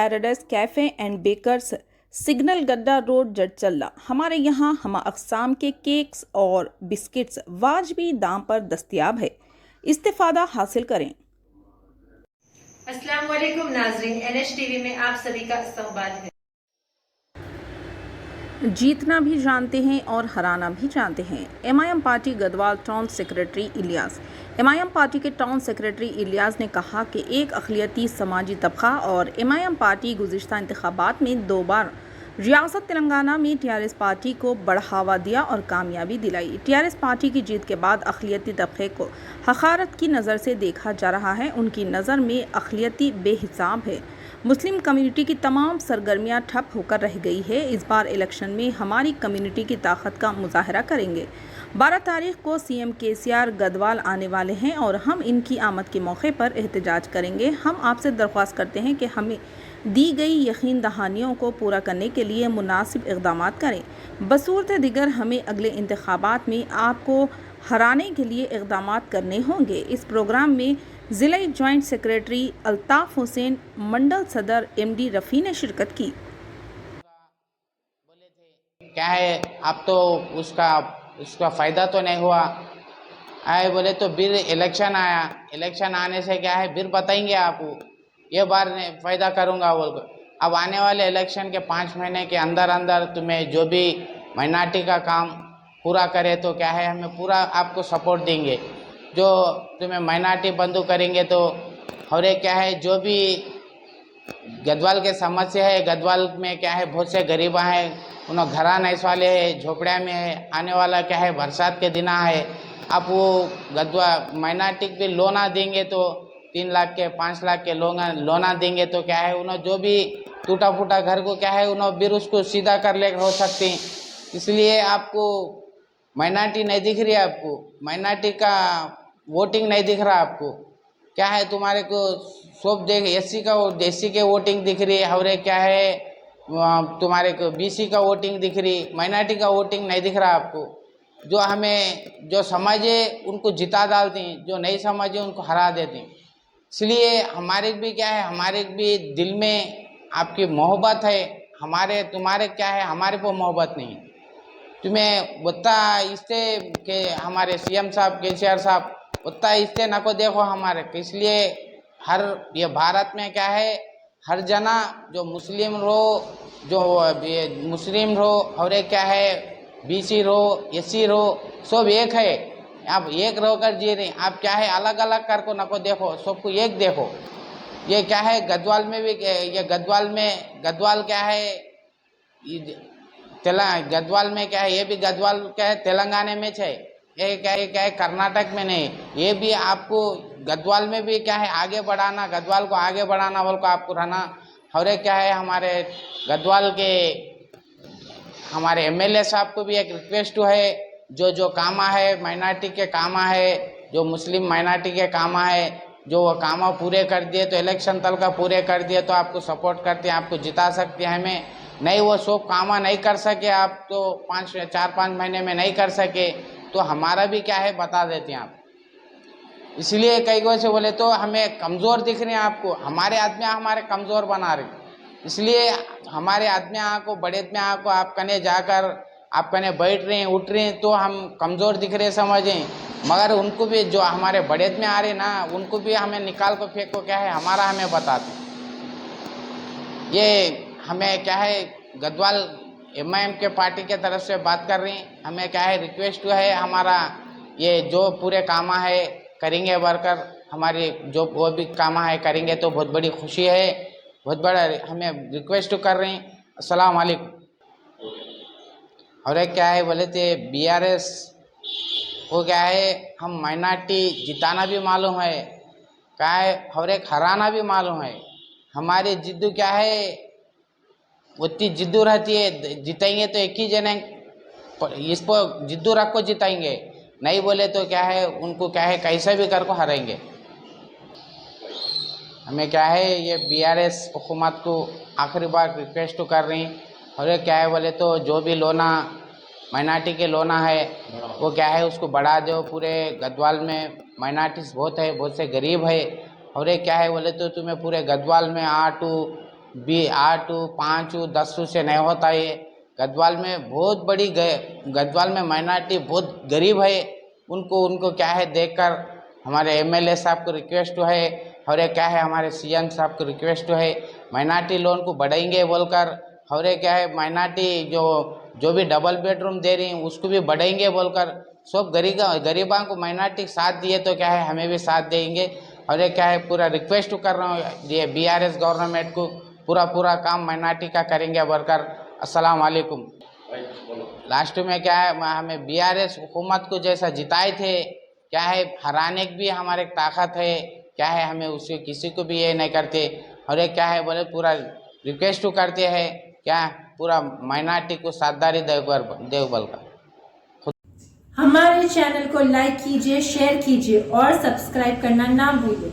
Paradise cafe and bakers, signal गड्ढा road, Jadcherla. हमारे यहाँ हम अक़साम के केक्स और बिस्किट्स वाजबी दाम पर दस्तयाब है। इस्तेफ़ादा हासिल करें। अस्सलाम वालेकुम नाज़रीन, NH टीवी में आप सभी का इस्तकबाल है। जीतना भी जानते हैं और हराना भी जानते हैं। MIM party Gadwal town secretary Ilyas. MIM party के टाउन सेक्रेटरी इलियास ने कहा कि एक अक़लियती समाजी तबका और MIM पार्टी गुज़िश्ता इंतखाबात में 2 बार रियासत तेलंगाना में TRS पार्टी को बढ़ावा दिया और कामयाबी दिलाई। TRS पार्टी की जीत के बाद अक़लियती तबके को हक़ारत की नज़र से देखा जा रहा है। उनकी नज़र में अक़लियती बेहिसाब है। मुस्लिम कम्युनिटी की तमाम सरगर्मियां ठप होकर रह गई है। इस बार इलेक्शन में हमारी कम्युनिटी की ताकत का मुजाहरा करेंगे। 12 तारीख को CM KCR गदवाल आने वाले हैं और हम इनकी आमद के मौके पर एहतजाज करेंगे। हम आपसे दरख्वास्त करते हैं कि हमें दी गई यकीन दहानियों को पूरा करने के लिए मुनासिब इक़दाम करें। बसूरत दिगर हमें अगले इंतखाबात में आपको हराने के लिए इक़दाम करने होंगे। इस प्रोग्राम में ज़िला जॉइंट सेक्रेटरी अल्ताफ़ हुसैन, मंडल सदर MD रफ़ी ने शिरकत की। क्या है, अब तो उसका फ़ायदा तो नहीं हुआ। आए बोले तो फिर इलेक्शन आया, इलेक्शन आने से क्या है फिर बताएंगे आपको, ये बार फ़ायदा करूँगा बोल कर। अब आने वाले इलेक्शन के 5 महीने के अंदर अंदर तुम्हें जो भी माइनॉरिटी का काम पूरा करे तो क्या है हमें पूरा आपको सपोर्ट देंगे। जो तुम्हें माइनॉरिटी बंद करेंगे तो और एक क्या है जो भी गदवाल के समस्या है, गदवाल में क्या है बहुत से गरीबा हैं, उन्हें घरा नहीं वाले है, झोपड़िया में है, आने वाला क्या है बरसात के दिन है। अब वो गदवा माइनॉरिटी भी लोना देंगे तो 3 लाख के 5 लाख के लोना देंगे तो क्या है उन्हें जो भी टूटा फूटा घर को क्या है उन्हें फिर उसको सीधा कर ले हो सकते हैं। इसलिए आपको माइनॉरिटी नहीं दिख रही है, आपको माइनॉरिटी का वोटिंग नहीं दिख रहा आपको। क्या है तुम्हारे को सब देख SC के वोटिंग दिख रही है और क्या है तुम्हारे को BC का वोटिंग दिख रही, माइनॉरिटी का वोटिंग नहीं दिख रहा आपको। जो हमें जो समझे उनको जिता डालती हैं, जो नहीं समझे उनको हरा देती हैं। इसलिए हमारे भी क्या है, हमारे भी दिल में आपकी मोहब्बत है, हमारे तुम्हारे क्या है हमारे को मोहब्बत नहीं है। तुम्हें उतना इससे के हमारे CM साहब KCR साहब उतना इससे न को देखो हमारे, इसलिए हर ये भारत में क्या है हर जना जो मुस्लिम रो और एक क्या है BC रो SC रो सब एक है। आप एक रो कर जी रहे, आप क्या है अलग अलग कर को नको देखो, सबको एक देखो। ये क्या है गदवाल में भी ये गदवाल क्या है गदवाल में क्या है, ये भी गदवाल क्या है तेलंगाना में है, ये क्या है कर्नाटक में नहीं। ये भी आपको गदवाल में भी क्या है आगे बढ़ाना, गदवाल को आगे बढ़ाना बोल को आपको रहना। और एक क्या है हमारे गदवाल के हमारे MLA साहब को भी एक रिक्वेस्ट है, जो कामा है माइनॉरिटी के कामा है, जो मुस्लिम माइनॉरिटी के कामा है, जो वो कामा पूरे कर दिए तो इलेक्शन तल का पूरे कर दिए तो आपको सपोर्ट करते हैं, आपको जिता सकते हैं। हमें नहीं वो सब कामा नहीं कर सके, आप तो 4-5 महीने में नहीं कर सके तो हमारा भी क्या है बता देते हैं आप। इसलिए कई गो से बोले तो हमें कमज़ोर दिख रहे हैं आपको, हमारे आदमी हमारे कमज़ोर बना रहे, इसलिए हमारे आदमी को बड़े आदमी को आप कने जाकर आप कने बैठ रहे हैं उठ रहे हैं तो हम कमज़ोर दिख रहे समझें, मगर उनको भी जो हमारे बड़े आदमी आ रहे ना उनको भी हमें निकाल को फेंक को क्या है हमारा हमें बताते। ये हमें क्या है गदवाल MIM के पार्टी के तरफ से बात कर रही हैं, हमें क्या है रिक्वेस्ट है हमारा ये जो पूरे कामा है करेंगे वर्कर, हमारी जो वो भी कामा है करेंगे तो बहुत बड़ी खुशी है, बहुत बड़ा हमें रिक्वेस्ट कर रहे हैं। अस्सलाम वालेकुम। और एक क्या है बोले थे BRS वो क्या है हम माइनॉरिटी जिताना भी मालूम है, क्या है और एक हराना भी मालूम है। हमारी जिद्दू क्या है उतनी जिद्दू रहती है, जिताएंगे तो एक ही जने इसको जिद्दू रख को जिताएंगे, नहीं बोले तो क्या है उनको क्या है कैसे भी कर को हराएंगे। हमें क्या है ये BRS हुकूमत को आखिरी बार रिक्वेस्ट कर रही हैं। और ये क्या है बोले तो जो भी लोना माइनॉरिटी के लोना है वो क्या है उसको बढ़ा दो। पूरे गदवाल में माइनॉरिटीज़ बहुत है, बहुत से गरीब है। और ये क्या है बोले तो तुम्हें पूरे गदवाल में 8, 5, 10 से नहीं होता है। गढ़वाल में बहुत बड़ी गढ़वाल में माइनॉरिटी बहुत गरीब है। उनको क्या है देखकर हमारे एमएलए साहब को रिक्वेस्ट है और क्या है हमारे सीएम साहब को रिक्वेस्ट है माइनॉरिटी लोन को बढ़ाएंगे बोलकर। और क्या है माइनॉरिटी जो भी डबल बेडरूम दे रही हैं उसको भी बढ़ाएंगे बोलकर। सब गरीबों को माइनॉरिटी साथ दिए तो क्या है हमें भी साथ देंगे। और क्या है पूरा रिक्वेस्ट कर रहा हूँ ये बीआरएस गवर्नमेंट को पूरा काम माइनॉरिटी का करेंगे बोलकर। अस्सलाम वालेकुम। लास्ट में क्या है हमें बीआरएस हुकूमत को जैसा जिताए थे क्या है हराने की भी हमारे ताकत है। क्या है हमें उसे किसी को भी ये नहीं करते। और ये क्या है बोले पूरा रिक्वेस्ट करते हैं क्या पूरा माइनॉरिटी को साझेदारी देव बोलकर। हमारे चैनल को लाइक कीजिए, शेयर कीजिए और सब्सक्राइब करना ना भूलिए।